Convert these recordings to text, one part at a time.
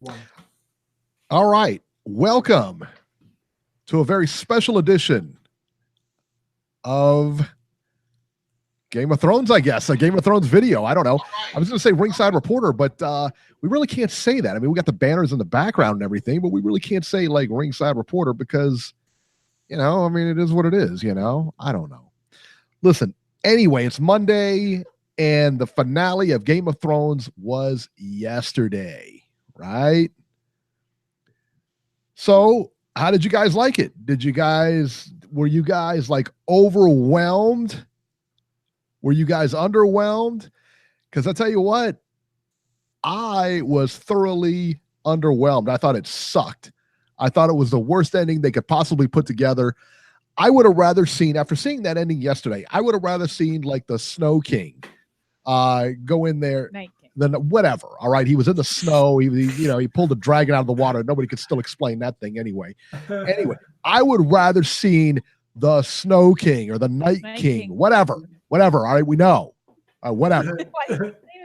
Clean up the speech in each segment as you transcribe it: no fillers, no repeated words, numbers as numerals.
One. All right. Welcome to a very special edition of Game of Thrones, I guess. A Game of Thrones video. I don't know. I was going to say Ringside Reporter, but we really can't say that. I mean, we got the banners in the background and everything, but we really can't say like Ringside Reporter because, I mean, it is what it is, I don't know. Listen, anyway, it's Monday, and the finale of Game of Thrones was yesterday, right? So, how did you guys like it? Were you guys like overwhelmed? Were you guys underwhelmed? Because I tell you what, I was thoroughly underwhelmed. I thought it sucked. I thought it was the worst ending they could possibly put together. I would have rather seen, after seeing that ending yesterday, I would have rather seen like the Snow King go in there. Night King. Then whatever. All right. He was in the snow. He pulled a dragon out of the water. Nobody could still explain that thing anyway. Anyway, I would rather seen the Snow King or the Night King. Whatever. All right. We know. Whatever.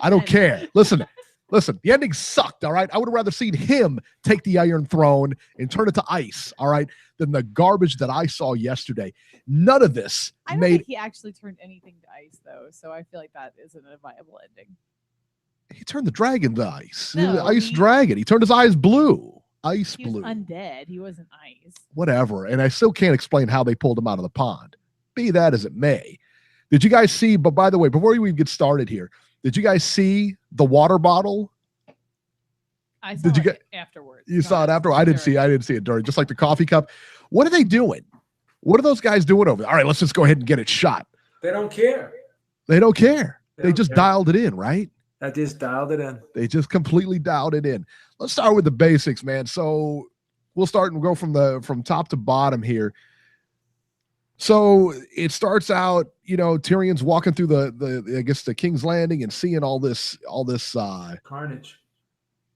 I don't care. Listen, the ending sucked. All right. I would have rather seen him take the Iron Throne and turn it to ice. All right. Than the garbage that I saw yesterday. None of this I don't think he actually turned anything to ice, though. So I feel like that isn't a viable ending. He turned the dragon to ice. No, ice dragon. He turned his eyes blue. Ice he was blue. Undead. He wasn't ice. Whatever. And I still can't explain how they pulled him out of the pond. Be that as it may. Did you guys see, but by the way, before we get started here, did you guys see the water bottle? I saw it afterwards. You saw it after? I didn't see it during, just like the coffee cup. What are they doing? What are those guys doing over there? All right, let's just go ahead and get it shot. They don't care. They don't care. They just dialed it in, right? That just dialed it in. They just completely dialed it in. Let's start with the basics, man. So we'll start and go from top to bottom here. So it starts out, Tyrion's walking through the King's Landing and seeing all this carnage.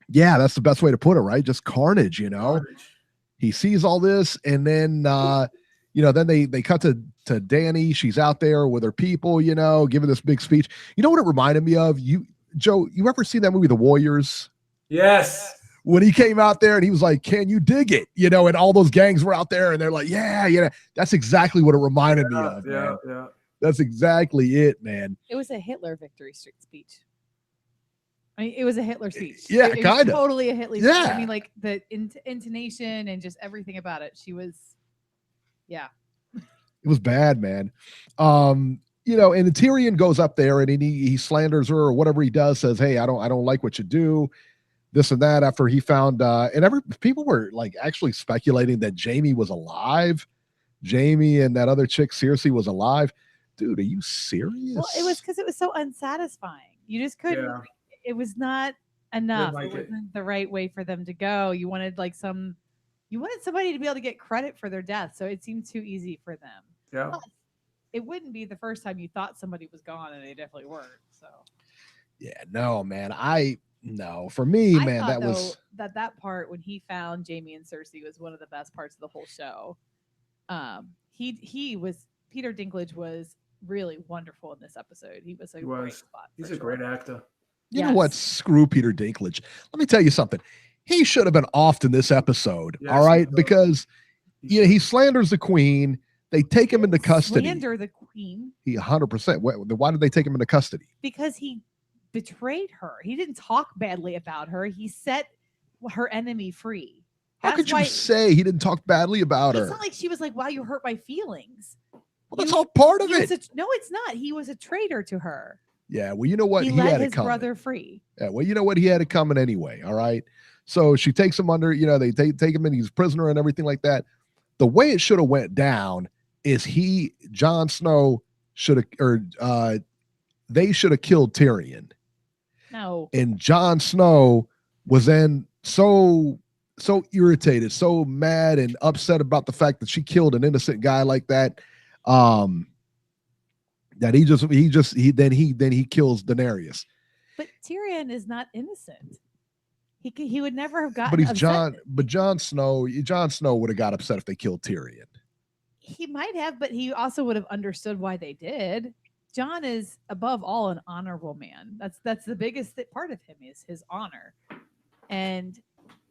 Yeah, that's the best way to put it, right? Just carnage, Carnage. He sees all this, and then then they cut to Dany. She's out there with her people, giving this big speech. You know what it reminded me of? Joe, you ever seen that movie, The Warriors? Yes. When he came out there and he was like, "Can you dig it?" And all those gangs were out there and they're like, "Yeah." That's exactly what it reminded me of. Yeah. That's exactly it, man. It was a Hitler victory speech. I mean, it was a Hitler speech. Yeah, it kind was of. Totally a Hitler speech. Yeah. I mean, like the intonation and just everything about it. She was, yeah. It was bad, man. And the Tyrion goes up there and he slanders her or whatever he does, says, "Hey, I don't like what you do," this and that. After he found, people were like actually speculating that Jaime was alive. Jaime and that other chick, Cersei, was alive. Dude, are you serious? Well, it was because it was so unsatisfying. You just couldn't. Yeah. It was not enough. Like it wasn't the right way for them to go. You wanted somebody to be able to get credit for their death. So it seemed too easy for them. Yeah. Plus, it wouldn't be the first time you thought somebody was gone, and they definitely weren't. So. Yeah, no, man. For me, man, that was that part when he found Jaime and Cersei was one of the best parts of the whole show. Peter Dinklage was really wonderful in this episode. He was great spot. He's a great actor. You know what? Screw Peter Dinklage. Let me tell you something. He should have been offed in this episode. Yes, all right, because he slanders the queen. They take him into custody. Slander the queen. He 100%. Why did they take him into custody? Because he betrayed her. He didn't talk badly about her. He set her enemy free. How could you say he didn't talk badly about her? It's not like she was like, "Wow, you hurt my feelings." Well, that's all part of it. No, it's not. He was a traitor to her. Yeah, well, you know what? He let his brother free. Yeah, well, you know what? He had it coming anyway. All right. So she takes him under. They take him in. He's a prisoner and everything like that. The way it should have went down is Jon Snow should have, or they should have killed Tyrion. No. And Jon Snow was then so irritated, so mad and upset about the fact that she killed an innocent guy like that. That he kills Daenerys. But Tyrion is not innocent. He would never have gotten. But he's upset. Jon Snow would have got upset if they killed Tyrion. He might have, but he also would have understood why they did. Jon is above all an honorable man. That's the biggest part of him is his honor. And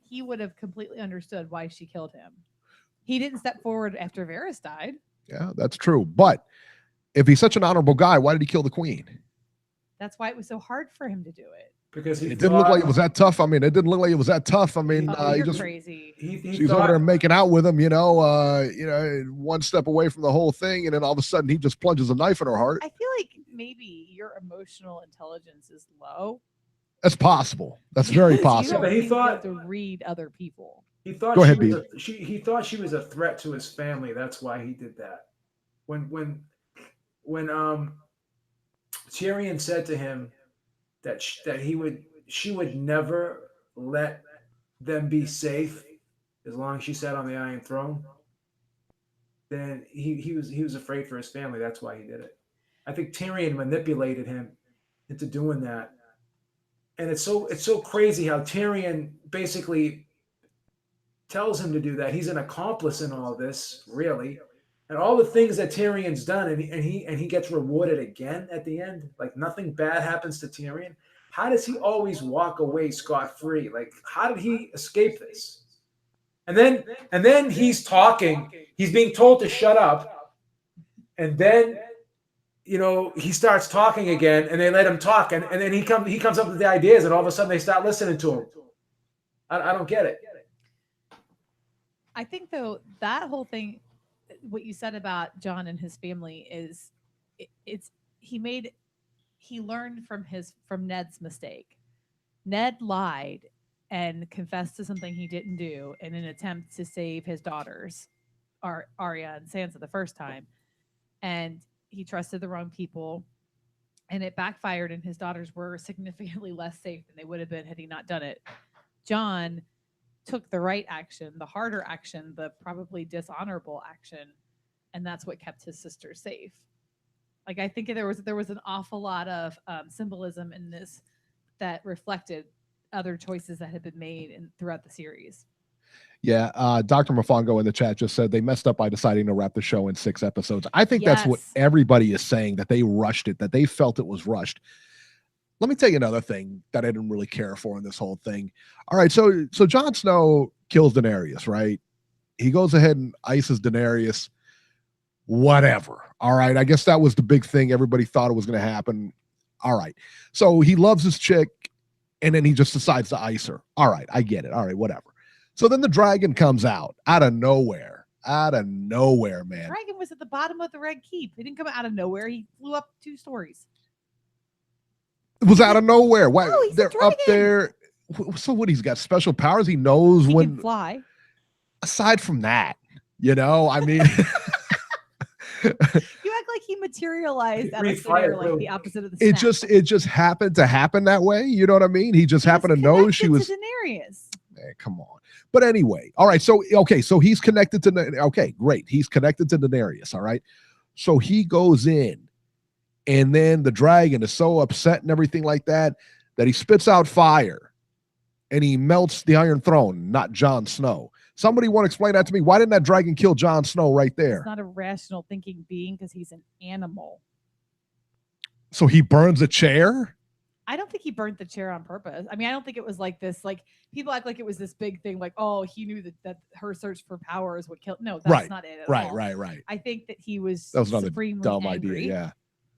he would have completely understood why she killed him. He didn't step forward after Varys died. Yeah, that's true. But if he's such an honorable guy, why did he kill the queen? That's why it was so hard for him to do it. Because it didn't look like it was that tough. I mean, it didn't look like it was that tough. I mean, you're just crazy. She's over there making out with him, one step away from the whole thing, and then all of a sudden he just plunges a knife in her heart. I feel like maybe your emotional intelligence is low. That's possible. That's very possible. But he thought to read other people. He thought Go ahead, he thought she was a threat to his family. That's why he did that. When Tyrion said to him that she would never let them be safe as long as she sat on the Iron Throne, then he was afraid for his family. That's why he did it. I think Tyrion manipulated him into doing that. And it's so crazy how Tyrion basically tells him to do that. He's an accomplice in all this, really. And all the things that Tyrion's done, and he gets rewarded again at the end. Like nothing bad happens to Tyrion. How does he always walk away scot-free? Like, how did he escape this? And then he's talking. He's being told to shut up. And then, he starts talking again, and they let him talk. And then he comes up with the ideas, and all of a sudden they start listening to him. I don't get it. I think, though, that whole thing, what you said about Jon and his family is he learned from Ned's mistake. Ned lied and confessed to something he didn't do in an attempt to save his daughters, Arya and Sansa, the first time. And he trusted the wrong people, and it backfired, and his daughters were significantly less safe than they would have been had he not done it. Jon took the right action, the harder action, the probably dishonorable action, and that's what kept his sister safe. Like, I think there was an awful lot of symbolism in this that reflected other choices that had been made throughout the series. Yeah, Dr. Mafongo in the chat just said they messed up by deciding to wrap the show in 6 episodes. I think that's what everybody is saying, that they rushed it, that they felt it was rushed. Let me tell you another thing that I didn't really care for in this whole thing. All right, so Jon Snow kills Daenerys, right? He goes ahead and ices Daenerys. Whatever. All right, I guess that was the big thing. Everybody thought it was going to happen. All right. So he loves his chick, and then he just decides to ice her. All right, I get it. All right, whatever. So then the dragon comes out of nowhere, man. The dragon was at the bottom of the Red Keep. He didn't come out of nowhere. He flew up 2 stories. It was out of nowhere. Why? No, they're up there. So what? He's got special powers. He knows he when can fly. Aside from that, I mean. You act like he materialized out of thin air, like the opposite of the snap. It just happened to happen that way. You know what I mean? He just happened to know she was. Daenerys. Man, come on. But anyway, all right. So he's connected to. Okay, great. He's connected to Daenerys. All right. So he goes in, and then the dragon is so upset and everything like that he spits out fire, and he melts the Iron Throne. Not Jon Snow. Somebody want to explain that to me? Why didn't that dragon kill Jon Snow right there? He's not a rational thinking being because he's an animal. So he burns a chair? I don't think he burnt the chair on purpose. I mean, I don't think it was like this. Like, people act like it was this big thing. Like, oh, he knew that her search for power is what killed. No, that's not it at all. Right. I think that he was that was another supremely dumb angry, idea. Yeah.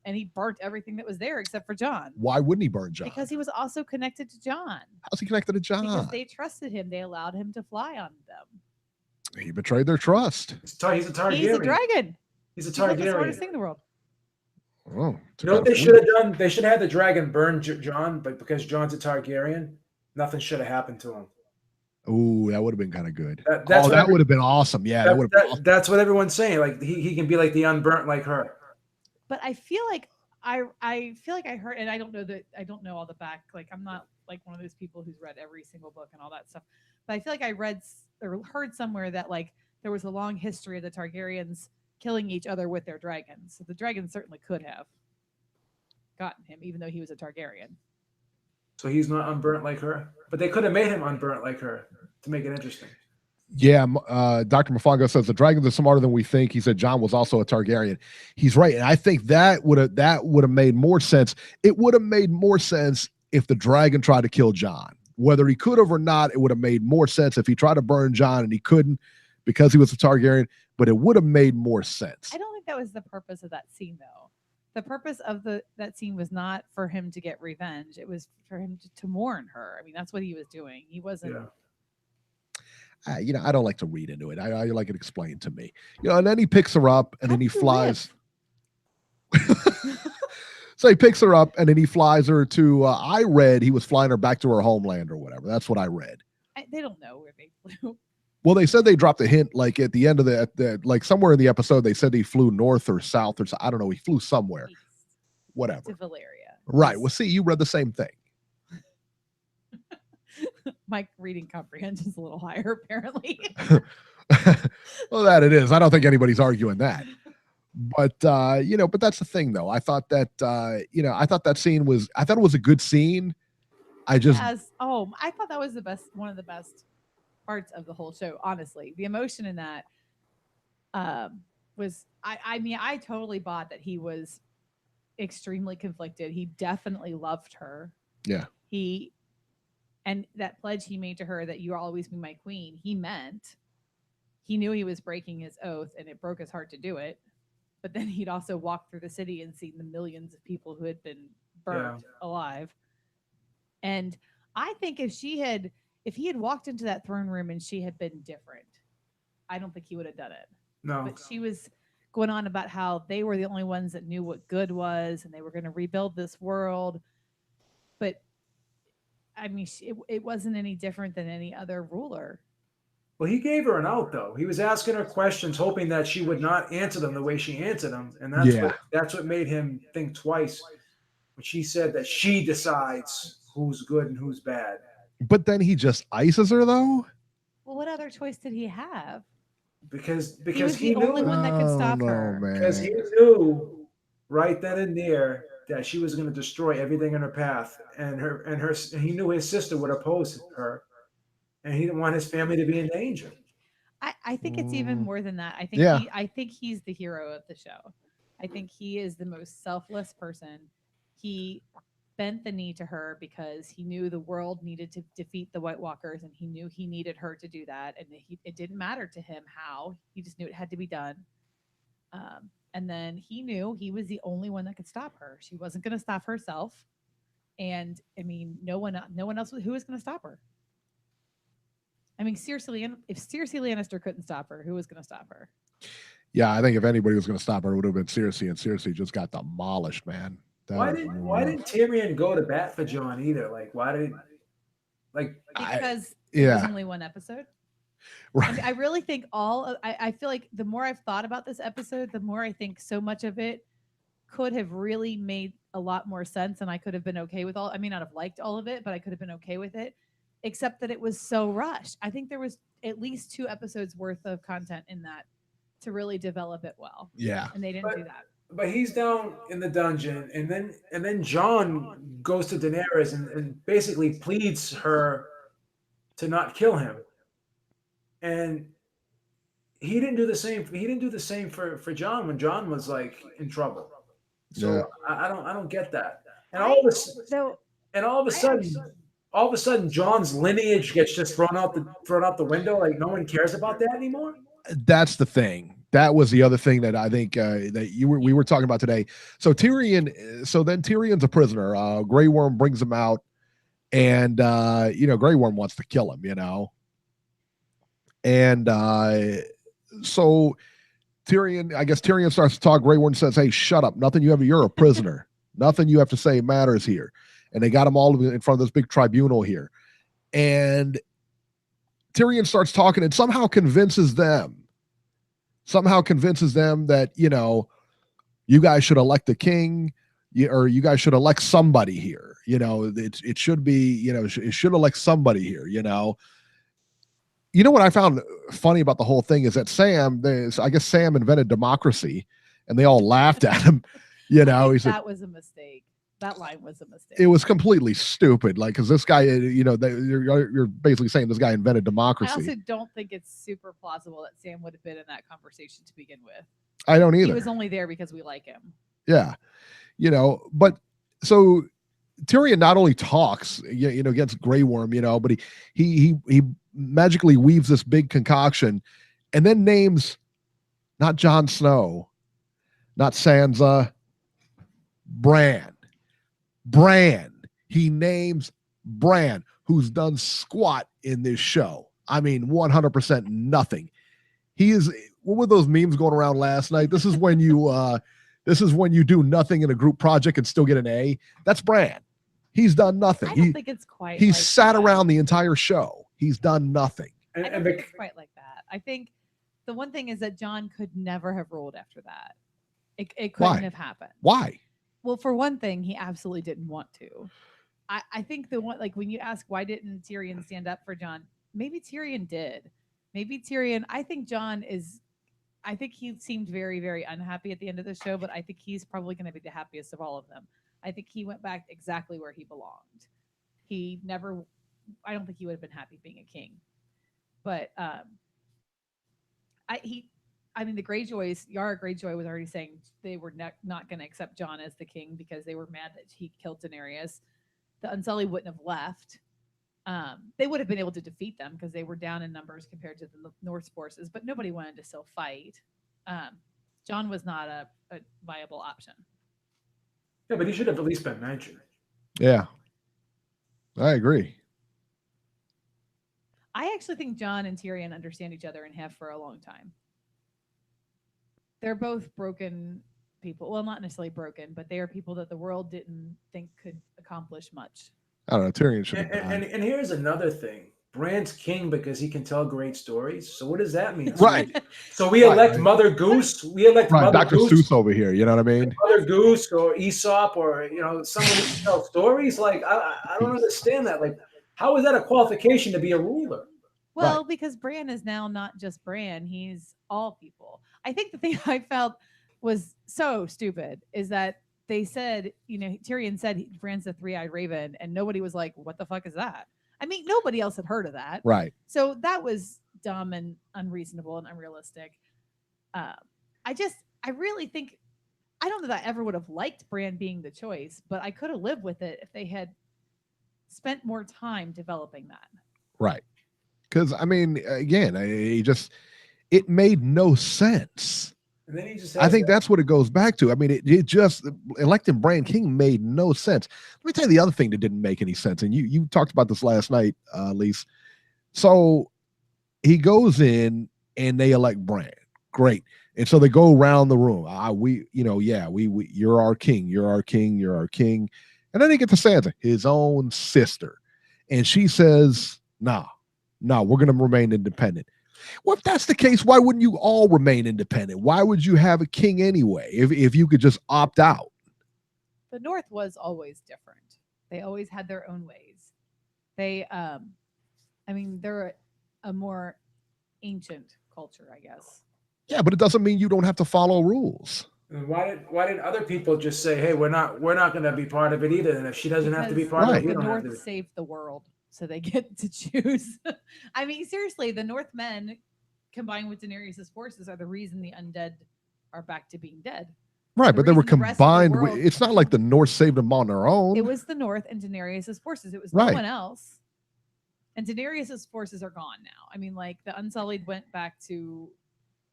And he burnt everything that was there except for Jon. Why wouldn't he burn Jon? Because he was also connected to Jon. How's he connected to Jon? Because they trusted him. They allowed him to fly on them. He betrayed their trust. He's a Targaryen. He's a dragon. He's a Targaryen. He's like the smartest thing in the world. Oh, you know what they should have done? They should have had the dragon burn Jon, but because Jon's a Targaryen, nothing should have happened to him. Ooh, that would have been kind of good. That would have been awesome. Yeah, awesome. That's what everyone's saying. Like he can be like the unburnt like her. But I feel like I feel like I heard, and I don't know all the back. Like, I'm not like one of those people who's read every single book and all that stuff. But I feel like I read or heard somewhere that like there was a long history of the Targaryens killing each other with their dragons. So the dragon certainly could have gotten him, even though he was a Targaryen. So he's not unburnt like her, but they could have made him unburnt like her to make it interesting. Yeah, Dr. Mafongo says the dragons are smarter than we think. He said Jon was also a Targaryen. He's right, and I think that would have made more sense. It would have made more sense if the dragon tried to kill Jon. Whether he could have or not, it would have made more sense if he tried to burn Jon and he couldn't because he was a Targaryen, but it would have made more sense. I don't think that was the purpose of that scene, though. The purpose of that scene was not for him to get revenge. It was for him to mourn her. I mean, that's what he was doing. He wasn't. Yeah. I don't like to read into it. I like it explained to me. And then he picks her up and then he flies. So he picks her up and then he flies her to, I read he was flying her back to her homeland or whatever. That's what I read. They don't know where they flew. Well, they said they dropped a hint, like at the end of the like somewhere in the episode, they said he flew north or south or I don't know. He flew somewhere, East, whatever. to Valeria. Right. Well, see, you read the same thing. My reading comprehension is a little higher, apparently. Well, that it is. I don't think anybody's arguing that. But but that's the thing, though. I thought that I thought that scene was. I thought it was a good scene. I thought that was one of the best parts of the whole show. Honestly, the emotion in that was. I mean, I totally bought that he was extremely conflicted. He definitely loved her. Yeah. And that pledge he made to her that you'll always be my queen. He knew he was breaking his oath, and it broke his heart to do it. But then he'd also walked through the city and seen the millions of people who had been burned alive. And I think if he had walked into that throne room and she had been different, I don't think he would have done it. No. But she was going on about how they were the only ones that knew what good was and they were going to rebuild this world. But I mean, it wasn't any different than any other ruler. Well, he gave her an out, though. He was asking her questions, hoping that she would not answer them the way she answered them, and that's what made him think twice when she said that she decides who's good and who's bad. But then he just ices her, though. Well, what other choice did he have? Because he was he the knew only one that could stop her. Man. Because he knew right then and there that she was going to destroy everything in her path, and he knew his sister would oppose her. And he didn't want his family to be in danger. I think it's even more than that. I think he's the hero of the show. I think he is the most selfless person. He bent the knee to her because he knew the world needed to defeat the White Walkers, and he knew he needed her to do that. And it didn't matter to him how. He just knew it had to be done. And then he knew he was the only one that could stop her. She wasn't going to stop herself. And I mean, no one else who was going to stop her. I mean, if Cersei Lannister couldn't stop her, who was going to stop her? Yeah, I think if anybody was going to stop her, it would have been Cersei, and Cersei just got demolished, man. Why didn't Tyrion go to bat for Jon either? Because it was only one episode. Right. I really think I feel like the more I've thought about this episode, the more I think so much of it could have really made a lot more sense, and I could have been okay with all. I may not have liked all of it, but I could have been okay with it. Except that it was so rushed. I think there was at least 2 episodes worth of content in that to really develop it well. Yeah. And they didn't do that. But he's down in the dungeon, and then Jon goes to Daenerys and basically pleads her to not kill him. And he didn't do the same. He didn't do the same for Jon when Jon was like in trouble. So I don't get that. And all of a sudden, Jon's lineage gets just thrown out the window. Like no one cares about that anymore. That's the thing. That was the other thing that I think that we were talking about today. So then Tyrion's a prisoner. Grey Worm brings him out, and Grey Worm wants to kill him. And so Tyrion starts to talk. Grey Worm says, "Hey, shut up! You're a prisoner. Nothing you have to say matters here." And they got them all in front of this big tribunal here. And Tyrion starts talking and somehow convinces them that, you guys should elect a king, or you guys should elect somebody here. It should be, it should elect somebody here, what I found funny about the whole thing is that I guess Sam invented democracy, and they all laughed at him. He said, that was a mistake. That line was a mistake. It was completely stupid. Like, because this guy, you're basically saying this guy invented democracy. I also don't think it's super plausible that Sam would have been in that conversation to begin with. I don't either. He was only there because we like him. Yeah. But so Tyrion not only talks, against Grey Worm, but he magically weaves this big concoction, and then names not Jon Snow, not Sansa, Bran. Bran. He names Bran, who's done squat in this show. I mean, 100% nothing. He is. What were those memes going around last night? This is when you do nothing in a group project and still get an A. That's Bran. He's done nothing. I don't think it's quite. He's like sat that. around the entire show. He's done nothing. I don't think it's quite like that. I think the one thing is that John could never have ruled after that. It couldn't have happened. Why? Well, for one thing, he absolutely didn't want to. I think the one, like when you ask why didn't Tyrion stand up for John, maybe Tyrion did. Maybe Tyrion, I think he seemed very, very unhappy at the end of the show, but I think he's probably going to be the happiest of all of them. I think he went back exactly where he belonged. I don't think he would have been happy being a king. But the Greyjoys, Yara Greyjoy was already saying they were not going to accept Jon as the king because they were mad that he killed Daenerys. The Unsullied wouldn't have left. They would have been able to defeat them because they were down in numbers compared to the North's forces, but nobody wanted to still fight. Jon was not a viable option. Yeah, but he should have at least been mentioned. Yeah, I agree. I actually think Jon and Tyrion understand each other and have for a long time. They're both broken people. Well, not necessarily broken, but they are people that the world didn't think could accomplish much. I don't know. Tyrion should have died. And here's another thing. Bran's king because he can tell great stories. So what does that mean? Right. So we elect Mother Goose. We elect Mother Dr. Goose. Seuss over here. You know what I mean? Mother Goose or Aesop or someone who can tell stories. Like I don't understand that. Like, how is that a qualification to be a ruler? Well, because Bran is now not just Bran; he's all people. I think the thing I felt was so stupid is that they said, Tyrion said Bran's the three-eyed raven, and nobody was like, "What the fuck is that?" I mean, nobody else had heard of that. Right. So that was dumb and unreasonable and unrealistic. I really think, I don't know that I ever would have liked Bran being the choice, but I could have lived with it if they had spent more time developing that. Right. Because, I mean, again, it made no sense. And then he just I think that's what it goes back to. I mean, it just electing Bran King made no sense. Let me tell you the other thing that didn't make any sense. And you talked about this last night, Lise. So he goes in and they elect Bran. Great. And so they go around the room. You're our king. You're our king. You're our king. And then they get to Sansa, his own sister. And she says, no, we're going to remain independent. Well, if that's the case, why wouldn't you all remain independent? Why would you have a king anyway if you could just opt out? The North was always different. They always had their own ways. They're a more ancient culture, I guess. Yeah, but it doesn't mean you don't have to follow rules. And why did other people just say, "Hey, we're not going to be part of it either"? And if she doesn't have to be part of it, we don't have to. The North saved the world, so they get to choose. I mean, seriously, the Northmen combined with Daenerys' forces are the reason the undead are back to being dead. Right, but they were combined. It's not like the North saved them on their own. It was the North and Daenerys' forces. It was no one else. And Daenerys' forces are gone now. I mean, like the Unsullied went back to,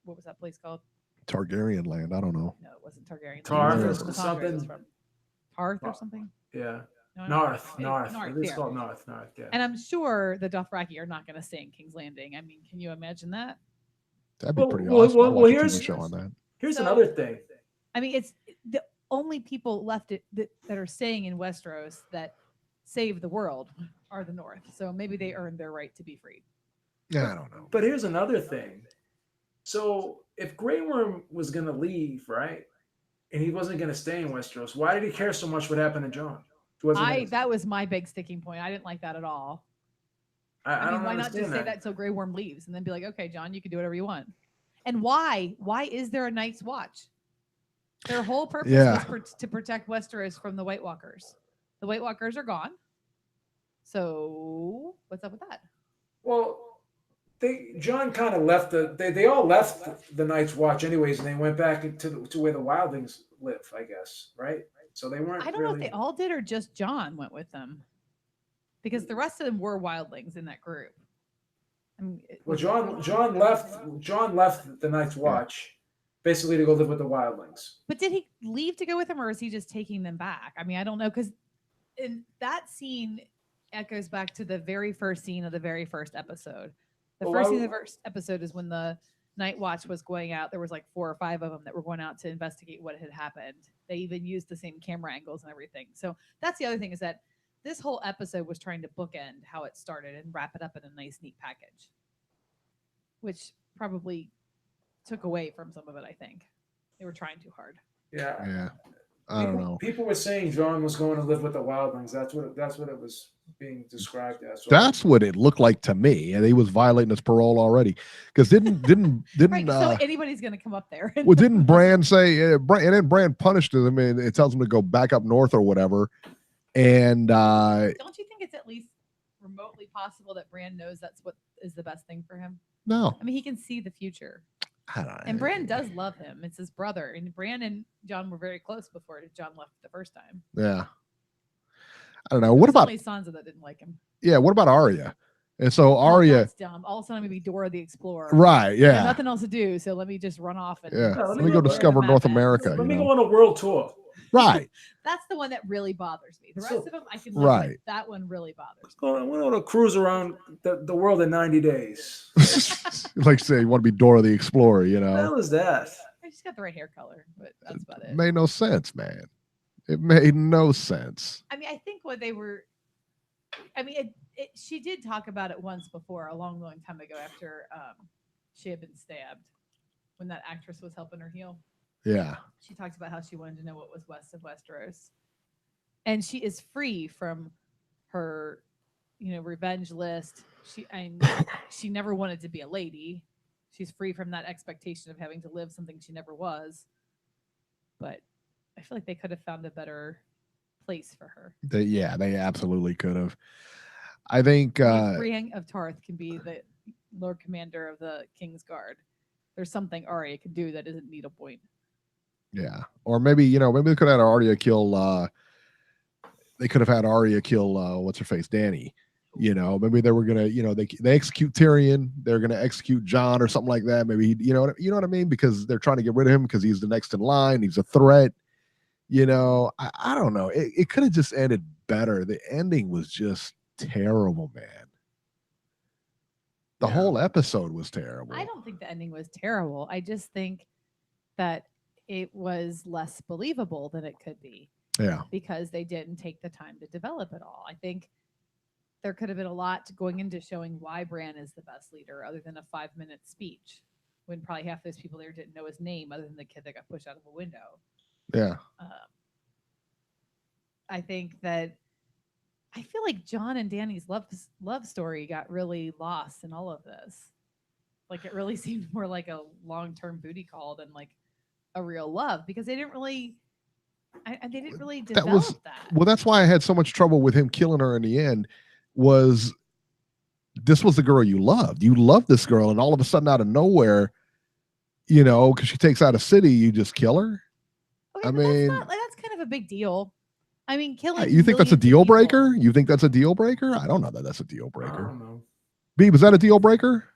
what was that place called? Targaryen land. I don't know. No, it wasn't Targaryen. Tarth or something. Tarth or something? Yeah. No, North. It's yeah. called North, yeah. And I'm sure the Dothraki are not going to stay in King's Landing. I mean, can you imagine that? That'd be pretty awesome. Well, here's another thing. I mean, it's the only people left that are staying in Westeros that save the world are the North. So maybe they earned their right to be freed. Yeah, I don't know. But here's another thing. So if Grey Worm was going to leave, right, and he wasn't going to stay in Westeros, why did he care so much what happened to Jon? That was my big sticking point. I didn't like that at all. I mean, why not just say that till Grey Worm leaves and then be like, okay, Jon, you can do whatever you want. And why? Why is there a Night's Watch? Their whole purpose was to protect Westeros from the White Walkers. The White Walkers are gone. So what's up with that? Well, Jon kind of left they all left the Night's Watch anyways, and they went back to where the wildlings live, I guess, right? So they weren't. I don't know if they all did or just John went with them, because the rest of them were wildlings in that group. I mean, Well, John left the Night's Watch, basically to go live with the wildlings. But did he leave to go with them, or is he just taking them back? I mean, I don't know, because in that scene echoes back to the very first scene of the very first episode. The first scene of the first episode is when the Night Watch was going out. There was like 4 or 5 of them that were going out to investigate what had happened. They even used the same camera angles and everything. So that's the other thing, is that this whole episode was trying to bookend how it started and wrap it up in a nice, neat package, which probably took away from some of it. I think they were trying too hard. Yeah. I don't know. People were saying John was going to live with the wildlings. That's what it was being described as. So that's what it looked like to me, and he was violating his parole already. Because didn't right, so anybody's going to come up there. Well, didn't Bran say? And then Bran punished him, and it tells him to go back up north or whatever. And don't you think it's at least remotely possible that Bran knows that's what is the best thing for him? No, I mean, he can see the future. I don't know. And Bran does love him. It's his brother. And Bran and John were very close before John left the first time. Yeah. I don't know. What about Sansa that didn't like him? Yeah. What about Arya? And so Arya, that's dumb. All of a sudden, I'm gonna be Dora the Explorer. Right? Yeah. Nothing else to do, so let me just run off and let me go discover North America. Let me go on a world tour. Right. That's the one that really bothers me. The rest of them I can live right. with. That one really bothers me. I want to cruise around the world in 90 days. Like say you want to be Dora the Explorer, you know. What the hell is that? I just got the right hair color, but that's about it. Made no sense, man. It made no sense. I mean, I think what they were. I mean, she did talk about it once before, a long, long time ago, after she had been stabbed, when that actress was helping her heal. Yeah. She talked about how she wanted to know what was west of Westeros. And she is free from her, revenge list. She never wanted to be a lady. She's free from that expectation of having to live something she never was. But I feel like they could have found a better place for her. They absolutely could have. I think Brienne of Tarth can be the Lord Commander of the King's Guard. There's something Arya can do that isn't needlepoint. Yeah, or maybe they could have had Arya kill. They could have had Arya kill what's her face, Dany. Maybe they were gonna, they execute Tyrion. They're gonna execute Jon or something like that. Maybe you know what I mean, because they're trying to get rid of him because he's the next in line. He's a threat. I don't know. It could have just ended better. The ending was just terrible, man. The whole episode was terrible. I don't think the ending was terrible. I just think that it was less believable than it could be. Yeah. Because they didn't take the time to develop it all. I think there could have been a lot going into showing why Bran is the best leader, other than a 5-minute speech, when probably half those people there didn't know his name, other than the kid that got pushed out of a window. Yeah. I think that I feel like Jon and Dany's love story got really lost in all of this. Like, it really seemed more like a long-term booty call than like a real love, because they didn't really develop that. Well, that's why I had so much trouble with him killing her in the end. This was the girl you loved. You loved this girl, and all of a sudden, out of nowhere, because she takes out a city, you just kill her. Okay, I mean, that's kind of a big deal. I mean, killing. You think that's a deal breaker? You think that's a deal breaker? I don't know that that's a deal breaker. I don't know. Beeb, was that a deal breaker?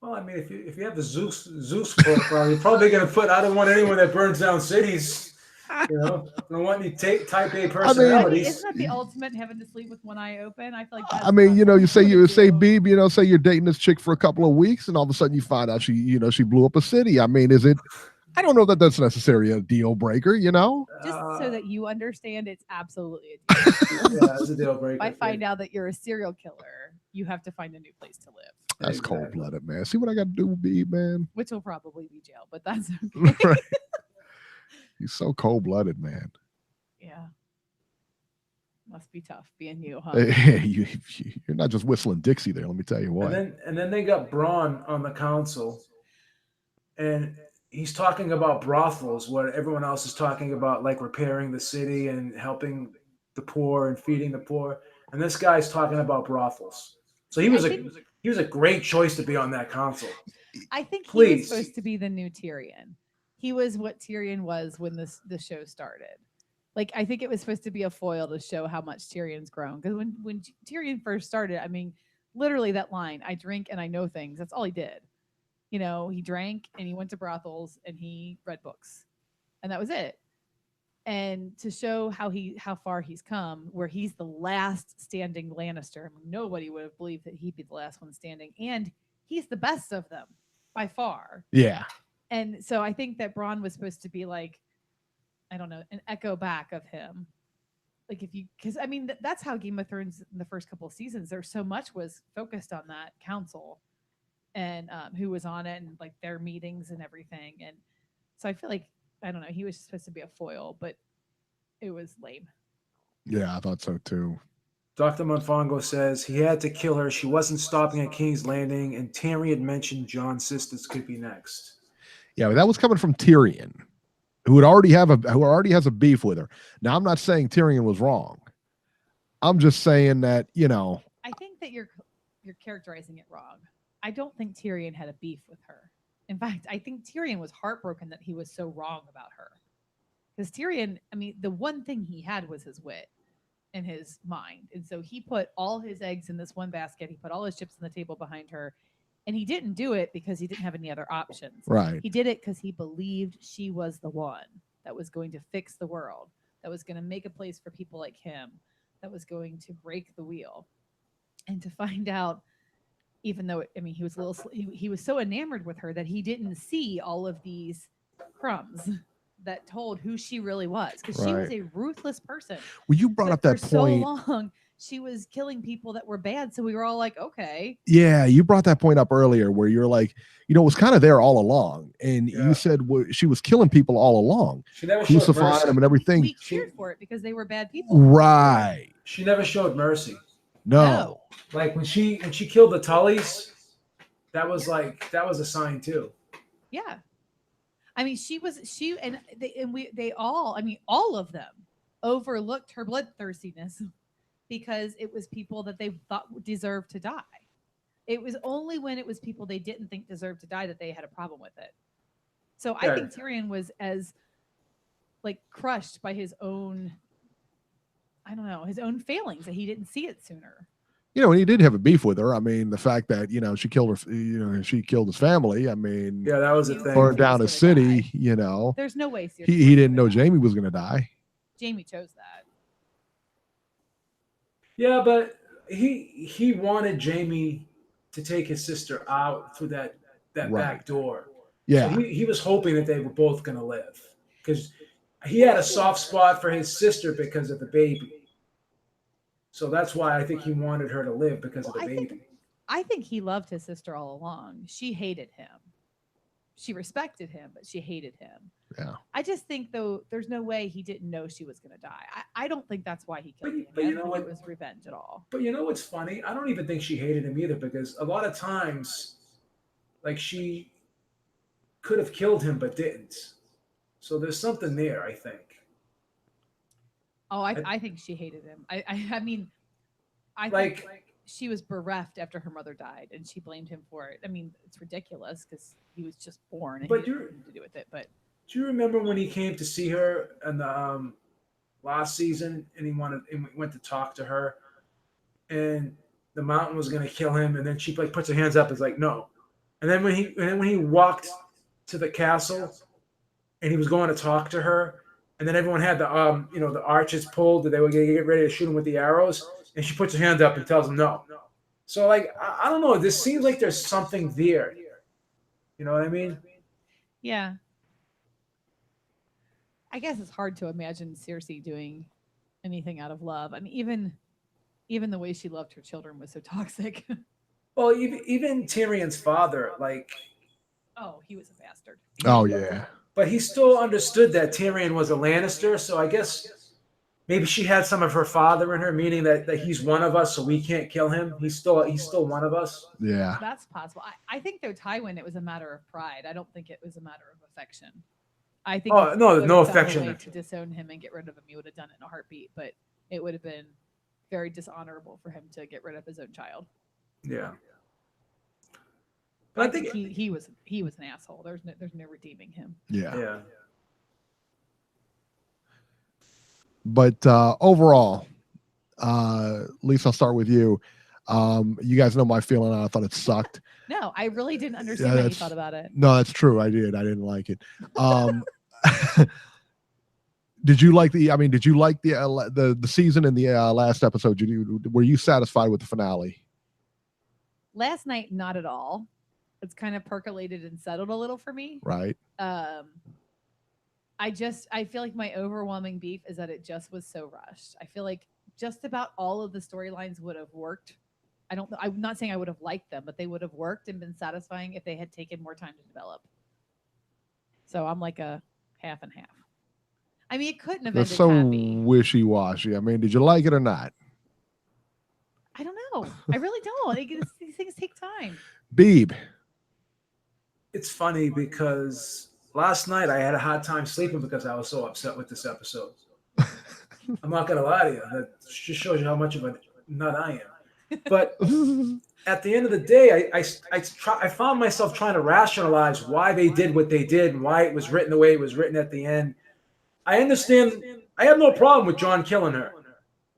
Well, I mean, if you have the Zeus profile, you're probably going to put. I don't want anyone that burns down cities. I don't want any type A personalities. Isn't that the ultimate, having to sleep with one eye open? I feel like that's you say Beeb, say you're dating this chick for a couple of weeks, and all of a sudden you find out she blew up a city. I mean, is it? I don't know that that's necessarily a deal breaker. Just so that you understand, it's absolutely a deal breaker. Yeah, it's a deal breaker. If I find out that you're a serial killer, you have to find a new place to live. That's cold-blooded, man. See what I got to do with Beeb, man. Which will probably be jail, but that's okay. Right. He's so cold-blooded, man. Yeah. Must be tough being you, huh? You're not just whistling Dixie there, let me tell you what. And then they got Bronn on the council, and he's talking about brothels, where everyone else is talking about like repairing the city and helping the poor and feeding the poor. And this guy's talking about brothels. So he was a great choice to be on that council. I think he was supposed to be the new Tyrion. He was what Tyrion was when the show started. Like I think it was supposed to be a foil to show how much Tyrion's grown. Because when Tyrion first started, I mean, literally that line, "I drink and I know things." That's all he did. You know, he drank and he went to brothels and he read books, and that was it. And to show how far he's come, where he's the last standing Lannister. I mean, nobody would have believed that he'd be the last one standing, and he's the best of them by far. Yeah. And so I think that Bronn was supposed to be like, I don't know, an echo back of him. Like if you, because I mean that's how Game of Thrones in the first couple of seasons, there's so much was focused on that council and who was on it and like their meetings and everything. And so I feel like I don't know, he was supposed to be a foil, but it was lame. Yeah, I thought so too. Dr. Monfongo says he had to kill her. She wasn't stopping at King's Landing, and Tyrion mentioned Jon's sisters could be next. Yeah, but that was coming from Tyrion, who already has a beef with her. Now, I'm not saying Tyrion was wrong. I'm just saying that, you know. I think that you're characterizing it wrong. I don't think Tyrion had a beef with her. In fact, I think Tyrion was heartbroken that he was so wrong about her. Because Tyrion, I mean, the one thing he had was his wit and his mind. And so he put all his eggs in this one basket. He put all his chips on the table behind her. And he didn't do it because he didn't have any other options. Right. He did it because he believed she was the one that was going to fix the world, that was going to make a place for people like him, that was going to break the wheel. And to find out, even though, I mean, he was a little, he was so enamored with her that he didn't see all of these crumbs that told who she really was, because she was Right. a ruthless person. Well, you brought But up that for so point. long, she was killing people that were bad. So we were all like, okay. Yeah, you brought that point up earlier where you're like, you know, it was kind of there all along. And Yeah. you said she was killing people all along, She never showed crucifying mercy. them and everything. We cheered for it because they were bad people. Right. She never showed mercy. No. Like when she killed the Tullys, that was a sign too. Yeah. I mean, they all, I mean, all of them overlooked her bloodthirstiness because it was people that they thought deserved to die. It was only when it was people they didn't think deserved to die that they had a problem with it. So I think Tyrion was as like crushed by his own, I don't know, his own failings that he didn't see it sooner. You know, and he did have a beef with her. I mean, the fact that, you know, she killed her, you know, she killed his family. I mean, Yeah, that was a thing. burned down He was his gonna city, die. you know. There's no way Cersei He was didn't know gonna die. Jamie was going to die. Jamie chose that. Yeah, but he wanted Jamie to take his sister out through that Right. back door. Yeah. So he was hoping that they were both going to live because he had a soft spot for his sister because of the baby. So that's why I think he wanted her to live because of the baby. I think he loved his sister all along. She hated him. She respected him, but she hated him. Yeah. I just think, though, there's no way he didn't know she was going to die. I don't think that's why he killed him. But I you don't know think what? it was revenge at all. But you know what's funny? I don't even think she hated him either because a lot of times, like she could have killed him but didn't. So there's something there, I think. Oh, I think she hated him. I mean, I Like- think she was bereft after her mother died, and she blamed him for it. I mean, it's ridiculous because he was just born and But he had nothing to do with it. But Do you remember when he came to see her in the last season and he went to talk to her and the mountain was going to kill him and then she like puts her hands up and is like no, and then when he walked to the castle and he was going to talk to her and then everyone had the the archers pulled that they were going to get ready to shoot him with the arrows and she puts her hands up and tells him no. So like I don't know, this seems like there's something there. You know what I mean? yeah, I guess it's hard to imagine Cersei doing anything out of love. I mean, even the way she loved her children was so toxic. Well, even Tyrion's father, like, Oh, he was a bastard. Oh, yeah. but he still understood that Tyrion was a Lannister. So I guess maybe she had some of her father in her, meaning that he's one of us, so we can't kill him. He's still one of us. Yeah. That's possible. I think though Tywin, it was a matter of pride. I don't think it was a matter of affection. I think Oh, if no, he would've no found a affection. way to disown him and get rid of him, he would have done it in a heartbeat. But it would have been very dishonorable for him to get rid of his own child. Yeah. But I I think think he was an asshole. There's no redeeming him. Yeah. yeah. But overall, Lisa, I'll start with you. You guys know my feeling. I thought it sucked. No, I really didn't understand how you thought about it. No, that's true. I did. I didn't like it. Did you like the? I mean, did you like the season and the last episode? Were you satisfied with the finale? Last night, not at all. It's kind of percolated and settled a little for me. Right. I feel like my overwhelming beef is that it just was so rushed. I feel like just about all of the storylines would have worked. I'm not saying I would have liked them, but they would have worked and been satisfying if they had taken more time to develop. So I'm like a half and half. I mean, it couldn't have That's ended so happy. wishy-washy. I mean, did you like it or not? I don't know. I really don't. These things take time. Beeb. It's funny because last night I had a hard time sleeping because I was so upset with this episode. I'm not gonna lie to you. That just shows you how much of a nut I am. But at the end of the day, I found myself trying to rationalize why they did what they did and why it was written the way it was written at the end. I understand. I have no problem with John killing her.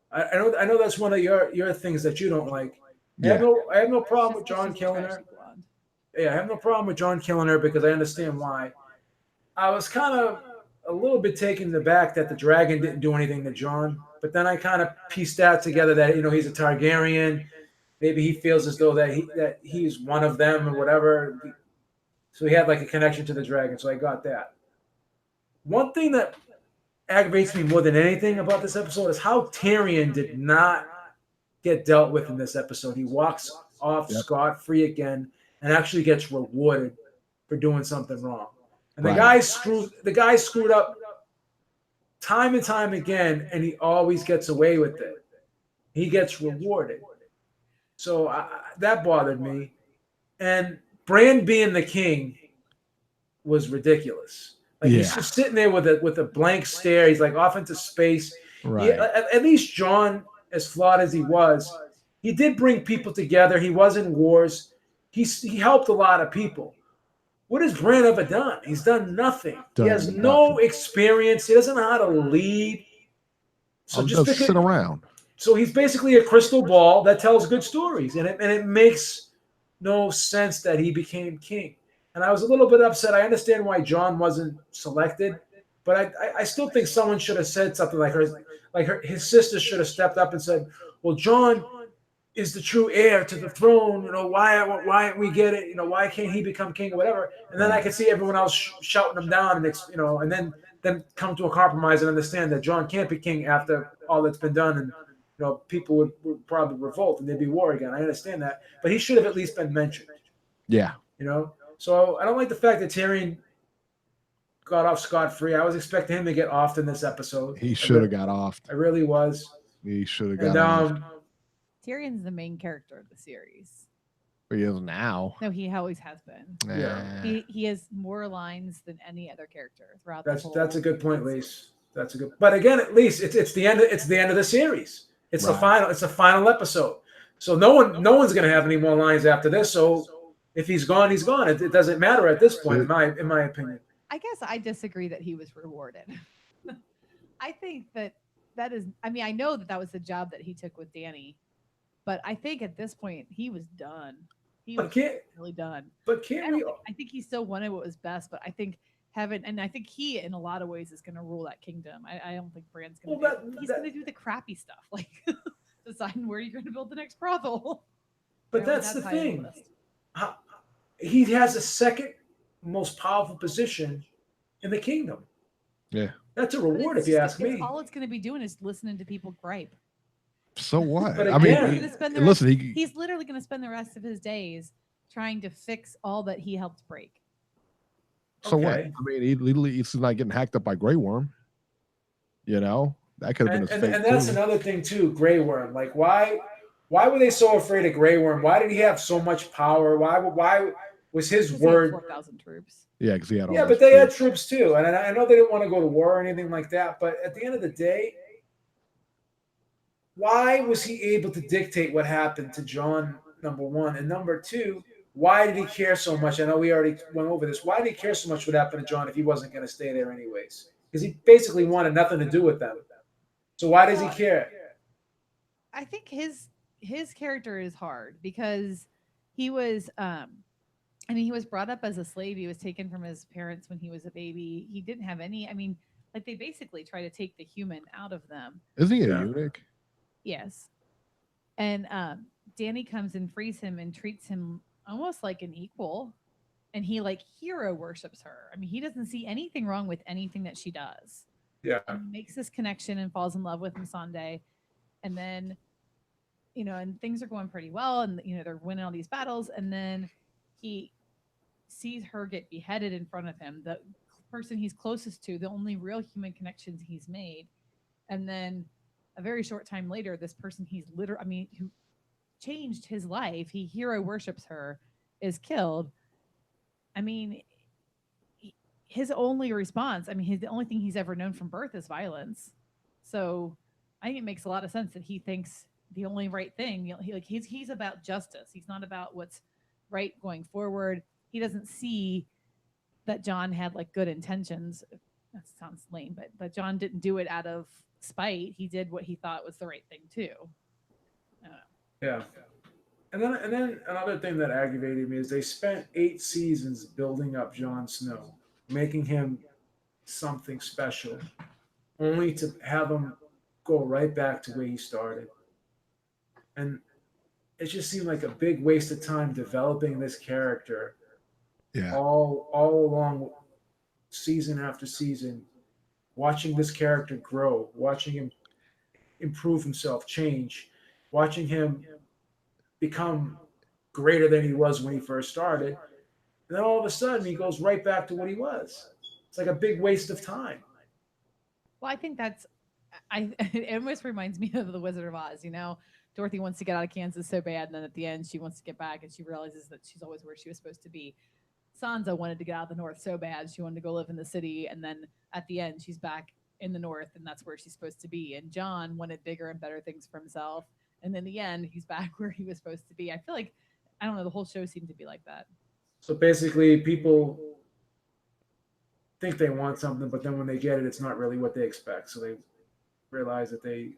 I know that's one of your things that you don't like. Yeah. I have no problem with John killing her. Yeah, I have no problem with John killing her because I understand why. I was kind of a little bit taken aback that the dragon didn't do anything to John, but then I kind of pieced that together that he's a Targaryen. Maybe he feels as though that he's one of them or whatever. So he had like a connection to the dragon. So I got that. One thing that aggravates me more than anything about this episode is how Tyrion did not get dealt with in this episode. He walks off scot-free again and actually gets rewarded for doing something wrong. And the guy screwed up time and time again, and he always gets away with it. He gets rewarded. So that bothered me. And Bran being the king was ridiculous. Like he's just sitting there with a blank stare. He's like off into space. Right. At least John, as flawed as he was, he did bring people together. He was in wars. He helped a lot of people. What has Bran ever done? He's done nothing. He has no experience. He doesn't know how to lead. So just sit around. So he's basically a crystal ball that tells good stories, and it makes no sense that he became king. And I was a little bit upset. I understand why John wasn't selected, but I still think someone should have said something his sister should have stepped up and said, "Well, John is the true heir to the throne. Why don't we get it? Why can't he become king or whatever?" And then I could see everyone else shouting him down, and then come to a compromise and understand that John can't be king after all that's been done, and people would probably revolt and there'd be war again. I understand that, but he should have at least been mentioned. Yeah. So I don't like the fact that Tyrion got off scot-free. I was expecting him to get offed in this episode. He should have got offed. I really was. He should have got offed. Tyrion's the main character of the series. He is now. No, he always has been. Yeah. He has more lines than any other character throughout. That's a good point, Lise. That's a good. But again, at least it's the end. It's the end of the series. It's the final. It's the final episode. So no one's going to have any more lines after this. So if he's gone, he's gone. It doesn't matter at this point, in my opinion. I guess I disagree that he was rewarded. I think that is. I mean, I know that was the job that he took with Dany, but I think at this point he was done. He was really done. But I think he still wanted what was best, but I think I think he, in a lot of ways, is going to rule that kingdom. I don't think Bran's going to. He's going to do the crappy stuff, like deciding where you're going to build the next brothel. But that's the thing. He has the second most powerful position in the kingdom. Yeah, that's a reward if you ask me. All it's going to be doing is listening to people gripe. So what? But again, he's literally going to spend the rest of his days trying to fix all that he helped break. So what? I mean, he's not getting hacked up by Grey Worm. That could have been his fate. And that's another thing too. Grey Worm. Like, why were they so afraid of Grey Worm? Why did he have so much power? Why was his word? 4,000 troops. Yeah, because he had. Yeah, but they had troops too, and I know they didn't want to go to war or anything like that. But at the end of the day, why was he able to dictate what happened to John? Number one, and number two. Why did he care so much? I know we already went over this. Why did he care so much what happened to John if he wasn't going to stay there anyways? Because he basically wanted nothing to do with them. So why does he Well, care? I think his character is hard because he was I mean he was brought up as a slave. He was taken from his parents when he was a baby. He didn't have any, I mean, like they basically try to take the human out of them. Isn't he a Yeah. eunuch? Yes. And Danny comes and frees him and treats him almost like an equal, and he like hero worships her. I mean, he doesn't see anything wrong with anything that she does. Yeah. And he makes this connection and falls in love with Missandei. And then, and things are going pretty well, and they're winning all these battles, and then he sees her get beheaded in front of him, the person he's closest to, the only real human connections he's made. And then a very short time later, this person he's literally, I mean, who changed his life, he hero worships her, is killed. I mean, his only response, I mean, the only thing he's ever known from birth is violence. So I think it makes a lot of sense that he thinks the only right thing, he's about justice. He's not about what's right going forward. He doesn't see that John had like good intentions. That sounds lame, but John didn't do it out of spite. He did what he thought was the right thing too. I don't know. Yeah. And then another thing that aggravated me is they spent 8 seasons building up Jon Snow, making him something special, only to have him go right back to where he started. And it just seemed like a big waste of time developing this character. Yeah. All along, season after season, watching this character grow, watching him improve himself, change, watching him become greater than he was when he first started. And then all of a sudden, he goes right back to what he was. It's like a big waste of time. Well, I think it almost reminds me of the Wizard of Oz. Dorothy wants to get out of Kansas so bad, and then at the end she wants to get back, and she realizes that she's always where she was supposed to be. Sansa wanted to get out of the north so bad, she wanted to go live in the city, and then at the end she's back in the north, and that's where she's supposed to be. And John wanted bigger and better things for himself, and in the end he's back where he was supposed to be. I feel like, I don't know, the whole show seemed to be like that. So basically, people think they want something, but then when they get it, it's not really what they expect. So they realize that they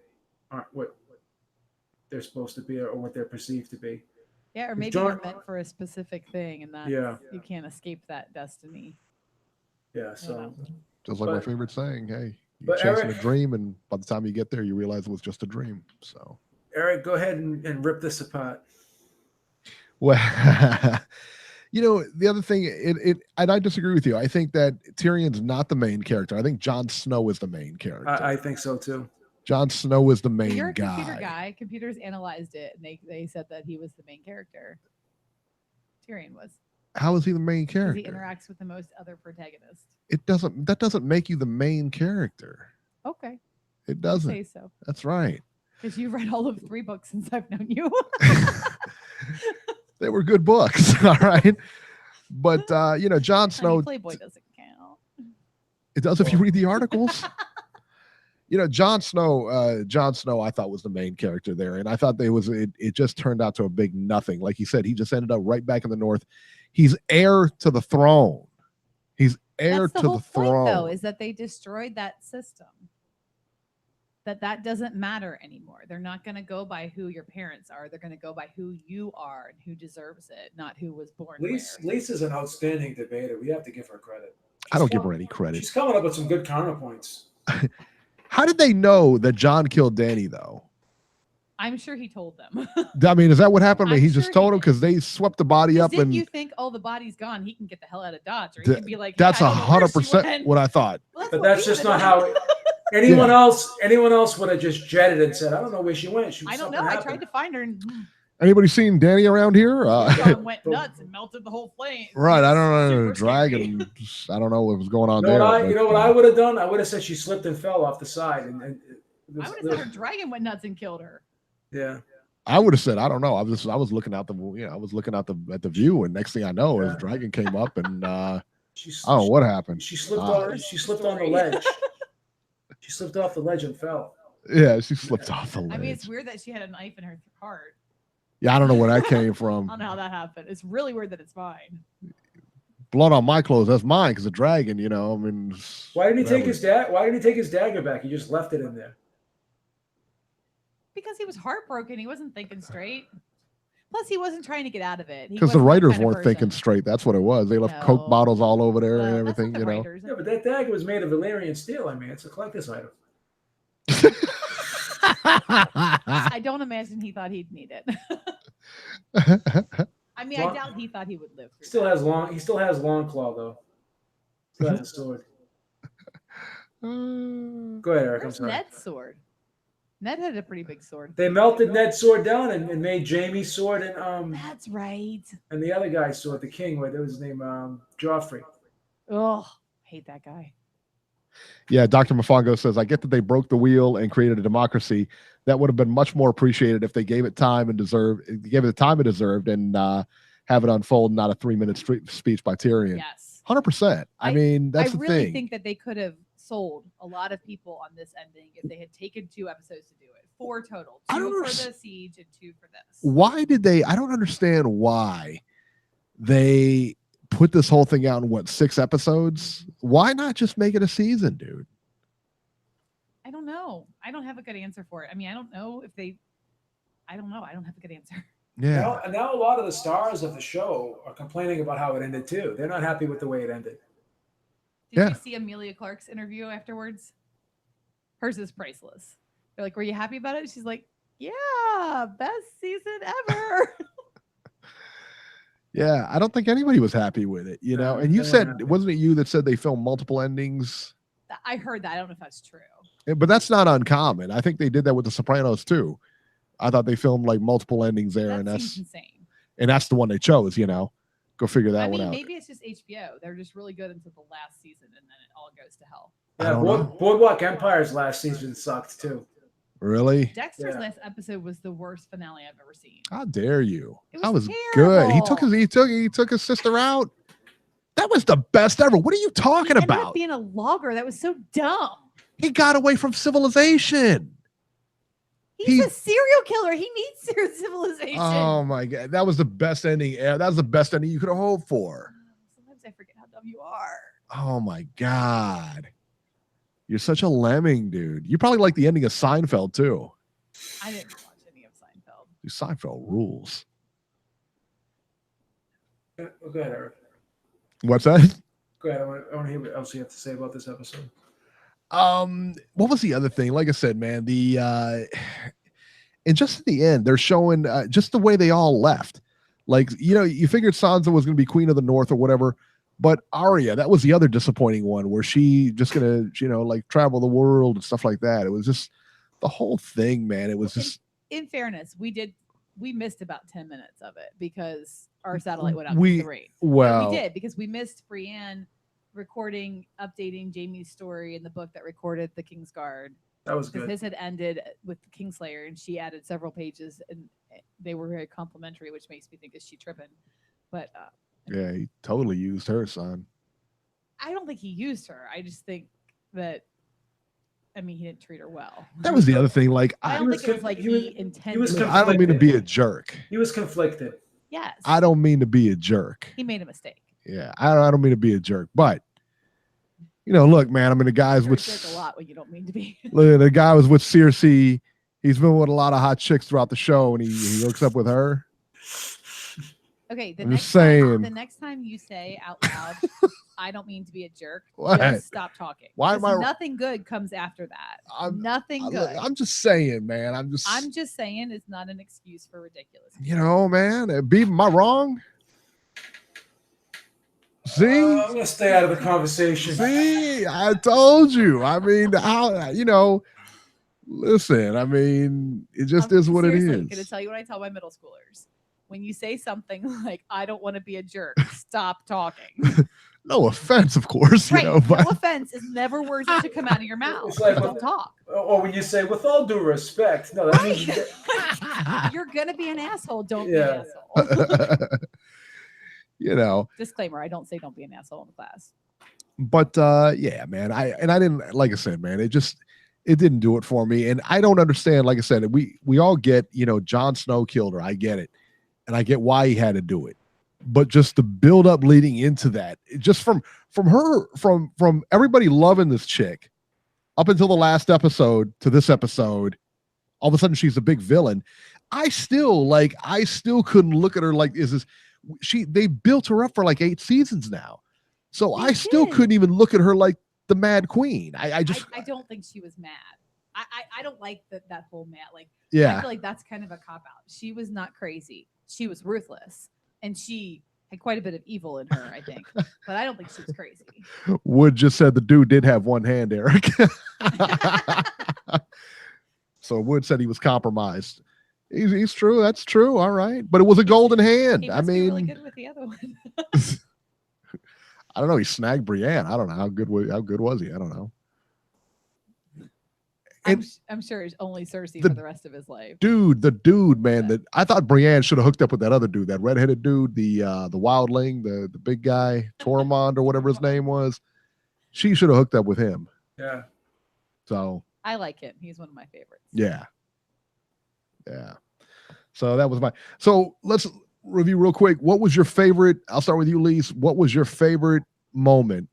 aren't what they're supposed to be or what they're perceived to be. Yeah, or maybe John, you're meant for a specific thing, and that you can't escape that destiny. Yeah, so just like my favorite saying, hey, you're but chasing Eric, a dream, and by the time you get there, you realize it was just a dream. So, Eric, go ahead and rip this apart. Well, the other thing, and I disagree with you. I think that Tyrion's not the main character. I think Jon Snow is the main character. I think so too. Jon Snow is the main You're a guy. computer guy. Computers analyzed it, and they said that he was the main character. Tyrion was. How is he the main character? He interacts with the most other protagonists. That doesn't make you the main character. Okay. It doesn't. Say so. That's right. Because you've read all of 3 books since I've known you. They were good books, all right. But Jon Snow. Playboy doesn't count. It does if you read the articles. Jon Snow, I thought was the main character there, and I thought it just turned out to a big nothing. Like he said, he just ended up right back in the north. He's heir to the throne. He's heir to the throne. Though, is that they destroyed that system. That doesn't matter anymore. They're not going to go by who your parents are. They're going to go by who you are and who deserves it, not who was born. Lisa's an outstanding debater. We have to give her credit. I don't give her any credit. She's coming up with some good counterpoints. How did they know that John killed Danny, though? I'm sure he told them. I mean, is that what happened? He just told them because they swept the body up. And you think, the body's gone, he can get the hell out of Dodge, or he can be like, that's 100% what I thought. Well, but that's just not how. Anyone else would have just jetted and said, "I don't know where she went." I don't know. I tried to find her. And anybody seen Danny around here? Went nuts and melted the whole flame. Right. I don't know. Dragon. I don't know what was going on there. You know what I would have done? I would have said she slipped and fell off the side. And I would have said her dragon went nuts and killed her. Yeah. I would have said, I don't know. I was looking out at the view, and next thing I know, his dragon came up, and I don't know what happened. She slipped on the ledge. She slipped off the ledge and fell. Yeah, she slipped off the ledge. I mean, it's weird that she had a knife in her heart. Yeah, I don't know where that came from. I don't know how that happened. It's really weird that it's mine. Blood on my clothes. That's mine because the dragon. I mean, why didn't he take his dagger back? He just left it in there. Because he was heartbroken. He wasn't thinking straight. Plus, he wasn't trying to get out of it. Because the writers weren't thinking straight. That's what it was. They left Coke bottles all over there and everything, you know. Yeah, but that dagger was made of Valyrian steel. I mean, it's a collector's item. I don't imagine he thought he'd need it. I mean, I doubt he thought he would live. He still has long claw though. Still has a sword. Go ahead, Eric. I'm sorry. Ned's sword. Ned had a pretty big sword. They melted Ned's sword down and made Jaime's sword and That's right. And the other guy's sword, the king. What was his name? Joffrey. Oh, hate that guy. Yeah, Dr. Mafongo says, I get that they broke the wheel and created a democracy. That would have been much more appreciated if they gave it time and gave it the time it deserved and have it unfold, not a 3-minute speech by Tyrion. Yes. 100%. I mean, that's the thing. I really think that they could have sold a lot of people on this ending if they had taken 2 episodes to do it. 4 total. 2 for the siege and 2 for this. Why did they? I don't understand why they put this whole thing out in 6 episodes. Why not just make it a season, dude? I don't know. I don't have a good answer for it. I mean, I don't know if they. I don't know. I don't have a good answer. Yeah. Now a lot of the stars of the show are complaining about how it ended too. They're not happy with the way it ended. Did you see Amelia Clark's interview afterwards? Hers is priceless. They're like, "Were you happy about it?" She's like, "Yeah, best season ever." Yeah, I don't think anybody was happy with it, you know. And you said, wasn't it you that said they filmed multiple endings? I heard that. I don't know if that's true. But that's not uncommon. I think they did that with The Sopranos too. I thought they filmed like multiple endings there, and that's insane. And that's the one they chose, you know. Go figure that one out. Maybe it's just HBO. They're just really good until the last season, and then it all goes to hell. Yeah, Boardwalk Empire's last season sucked too. Really? Dexter's last episode was the worst finale I've ever seen. How dare you? That was good. He took his sister out. That was the best ever. What are you talking about? Ended up being a logger. That was so dumb. He got away from civilization. He's a serial killer. He needs civilization. Oh my God. That was the best ending. That was the best ending you could have hoped for. Sometimes I forget how dumb you are. Oh my God. You're such a lemming, dude. You probably like the ending of Seinfeld too. I didn't watch any of Seinfeld. Dude, Seinfeld rules. Go ahead, Eric. What's that? Go ahead. I want to hear what else you have to say about this episode. What was the other thing? Like I said, man, and just at the end, they're showing just the way they all left. Like, you know, you figured Sansa was going to be Queen of the North or whatever, but Arya, that was the other disappointing one where she just going to, you know, like travel the world and stuff like that. It was just the whole thing, man. It was just. In fairness, we missed about 10 minutes of it because our satellite went out to 3. Well, we did because we missed Brienne recording, updating Jaime's story in the book that recorded the Kingsguard. That was good. His had ended with the Kingslayer, and she added several pages, and they were very complimentary, which makes me think, is she tripping? But yeah, he totally used her, son. I don't think he used her. I just think that, I mean, he didn't treat her well. That was the other thing. Like, I don't think it was like he intended. I don't mean to be a jerk. He was conflicted. Yes. I don't mean to be a jerk. He made a mistake. Yeah, I don't mean to be a jerk, but you know, look, man. I mean, the guys You're with a jerk a lot when you don't mean to be. Look, the guy was with Cersei. He's been with a lot of hot chicks throughout the show, and he hooks up with her. Okay, the next time you say out loud, "I don't mean to be a jerk," just stop talking. Nothing good comes after that. Nothing good. I'm just saying, man. I'm just saying it's not an excuse for ridiculous. You know, man. Beeb, am I wrong? See, I'm gonna stay out of the conversation. See, I told you. I mean, you know, listen. I mean, it just is what it is. I'm gonna tell you what I tell my middle schoolers. When you say something like, "I don't want to be a jerk," stop talking. No offense, of course. Right. You know, but no offense is never words that should come out of your mouth. It's like don't talk. Or when you say, "With all due respect," no, that means you're gonna be an asshole. Don't be an asshole. You know. Disclaimer: I don't say don't be an asshole in the class. But yeah, man. I didn't, like I said, man. It didn't do it for me, and I don't understand. Like I said, we all get, you know, Jon Snow killed her. I get it, and I get why he had to do it. But just the build up leading into that, just from everybody loving this chick up until the last episode to this episode, all of a sudden she's a big villain. I still couldn't look at her like, they built her up for like 8 seasons now. So They I still did. couldn't even look at her like the Mad Queen. I don't think she was mad. I don't like that whole mad. Like, yeah. I feel like that's kind of a cop out. She was not crazy. She was ruthless, and she had quite a bit of evil in her, I think. But I don't think she was crazy. Wood just said the dude did have one hand, Eric. So Wood said he was compromised. He's true. That's true. All right, but it was a golden hand. He I must be mean, really good with the other one. I don't know. He snagged Brienne. I don't know how good was he. I don't know. I'm sure it's only Cersei for the rest of his life. The dude, man. That I thought Brienne should have hooked up with that other dude, that redheaded dude, the wildling, the big guy, Tormund or whatever his name was. She should have hooked up with him. Yeah. So I like him. He's one of my favorites. Yeah. So that was So let's review real quick. What was your favorite? I'll start with you, Lise. What was your favorite moment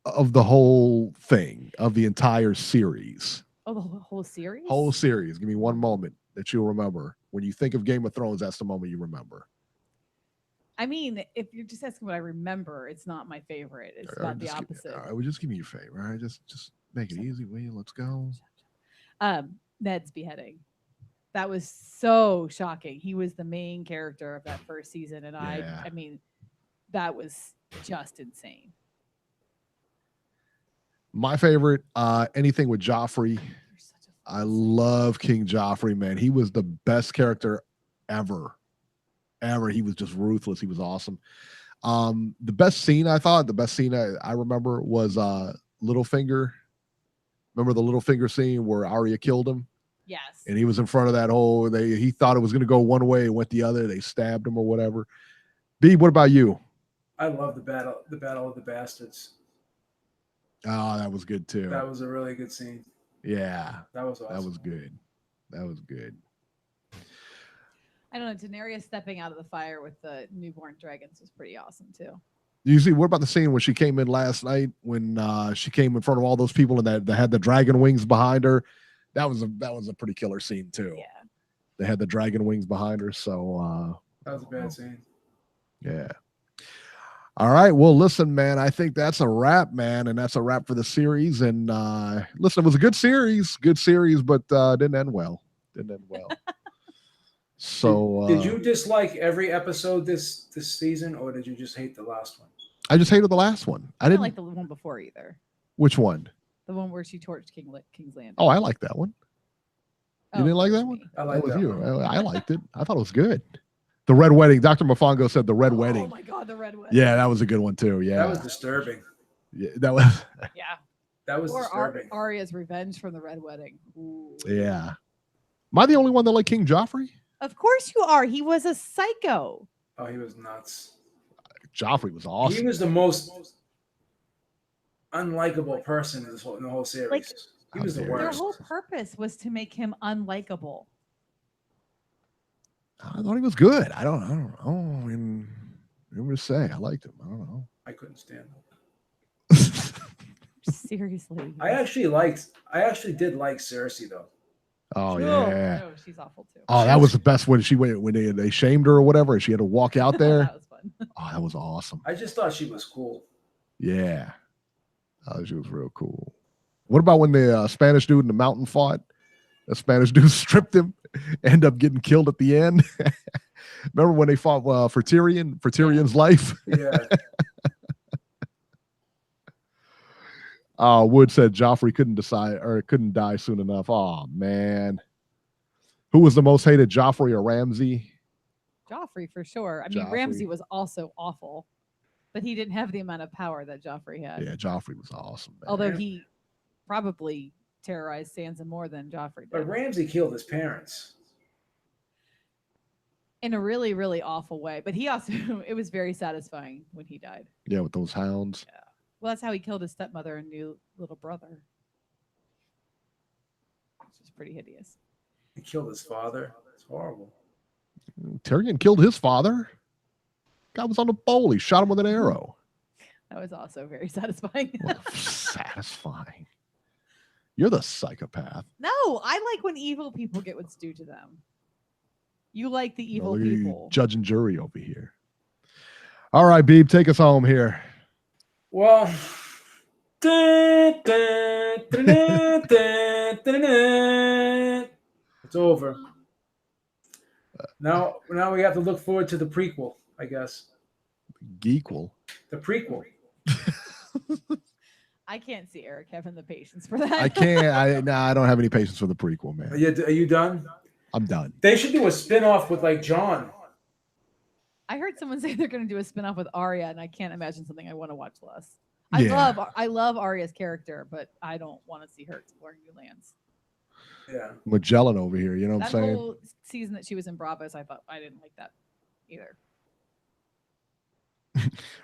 of the whole thing, of the entire series? Oh, the whole series? Whole series. Give me one moment that you'll remember. When you think of Game of Thrones, that's the moment you remember. I mean, if you're just asking what I remember, it's not my favorite. It's about the opposite. All right, well, just give me your favorite. All right, just make it easy, will you? Let's go. Ned's beheading. That was so shocking. He was the main character of that first season, and I mean, that was just insane. My favorite, anything with Joffrey. I love King Joffrey, man. He was the best character ever. He was just ruthless. He was awesome. The best scene I remember was Littlefinger. Remember the Littlefinger scene where Arya killed him? Yes. And he was in front of that hole. He thought it was going to go one way, it went the other. They stabbed him or whatever. Beeb, what about you? I love the battle of the bastards. Oh, that was good too. That was a really good scene. Yeah. That was awesome. That was good. I don't know. Daenerys stepping out of the fire with the newborn dragons was pretty awesome too. You see, what about the scene when she came in last night, when she came in front of all those people and that had the dragon wings behind her? That was a pretty killer scene too. Yeah. They had the dragon wings behind her, so that was a bad scene. Yeah. All right. Well, listen, man, I think that's a wrap, man, and that's a wrap for the series. And listen, it was a good series, but didn't end well. So did you dislike every episode this season, or did you just hate the last one? I just hated the last one. I didn't like the one before either. Which one? The one where she torched King's Landing. Oh, I like that one. You didn't like that one? I like that you. one. I liked it. I thought it was good. The Red Wedding. Dr. Mofongo said the Red Wedding. Oh my God, the Red Wedding. Yeah, that was a good one too. Yeah, that was disturbing. Yeah, that was. Yeah, that was disturbing. Arya's revenge from the Red Wedding. Ooh. Yeah. Am I the only one that liked King Joffrey? Of course you are. He was a psycho. Oh, he was nuts. Joffrey was awesome. He was the most unlikable person in the whole series. Like, he was the worst. Their whole purpose was to make him unlikable. I thought he was good. I don't know. I mean, what to say? I liked him. I don't know. I couldn't stand him. Seriously. I actually did like Cersei though. Oh yeah. No, she's awful too. Oh, that was the best when she went when they shamed her or whatever, and she had to walk out there. That was fun. Oh, that was awesome. I just thought she was cool. Yeah. Oh, she was real cool. What about when the Spanish dude in the mountain fought? The Spanish dude stripped him, end up getting killed at the end. Remember when they fought for Tyrion's life? Yeah. Wood said Joffrey couldn't die soon enough. Oh man. Who was the most hated, Joffrey or Ramsay? Joffrey for sure. I mean, Joffrey. Ramsay was also awful, but he didn't have the amount of power that Joffrey had. Yeah, Joffrey was awesome. Man. Although he probably terrorized Sansa more than Joffrey did. But Ramsay killed his parents. In a really, really awful way. But he also, it was very satisfying when he died. Yeah, with those hounds. Yeah. Well, that's how he killed his stepmother and new little brother. Which is pretty hideous. He killed his father. It's horrible. Tyrion killed his father. Guy was on the bowl. He shot him with an arrow. That was also very satisfying. Satisfying. You're the psychopath. No, I like when evil people get what's due to them. You like the evil Look at you, people. judge and jury over here. All right, Beeb, take us home here. Well, it's over. Now we have to look forward to the prequel, I guess. Geekquel. The prequel. I can't see Eric having the patience for that. I can't. I don't have any patience for the prequel, man. Are you done? I'm done. They should do a spin-off with like John. I heard someone say they're going to do a spinoff with Arya, and I can't imagine something I want to watch less. Yeah. I love Arya's character, but I don't want to see her exploring new lands. Yeah. Magellan over here, you know what I'm That saying? whole season that she was in Bravos, I thought I didn't like that either.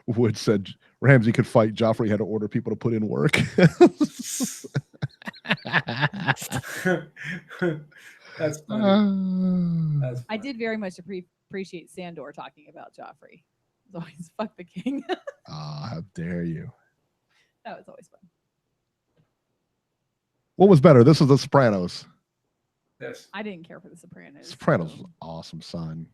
Wood said Ramsay could fight. Joffrey had to order people to put in work. That's funny. That's I funny. did very much appreciate Sandor talking about Joffrey. It's always fuck the king. How dare you? That was always fun. What was better? This was The Sopranos. Yes. I didn't care for The Sopranos. Sopranos was awesome, son.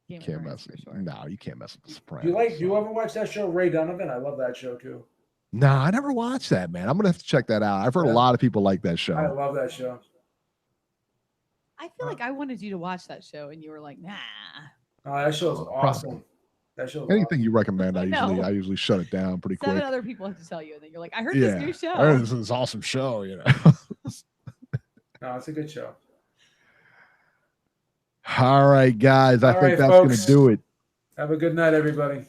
Game of Can't Thrones mess for with sure. No, you can't mess with The Sopranos. Do you ever watch that show, Ray Donovan? I love that show too. No, I never watched that, man. I'm gonna have to check that out. I've heard a lot of people like that show. I love that show. I feel like I wanted you to watch that show, and you were like, "Nah." Oh, that show's awesome. Probably. That show's Anything awesome. you recommend, I know. I usually shut it down pretty 7 quick. other people have to tell you, and then you're like, "I heard this new show." I heard this is this awesome show, you know. No, it's a good show. All right, guys. I All think right, that's folks. gonna do it. Have a good night, everybody.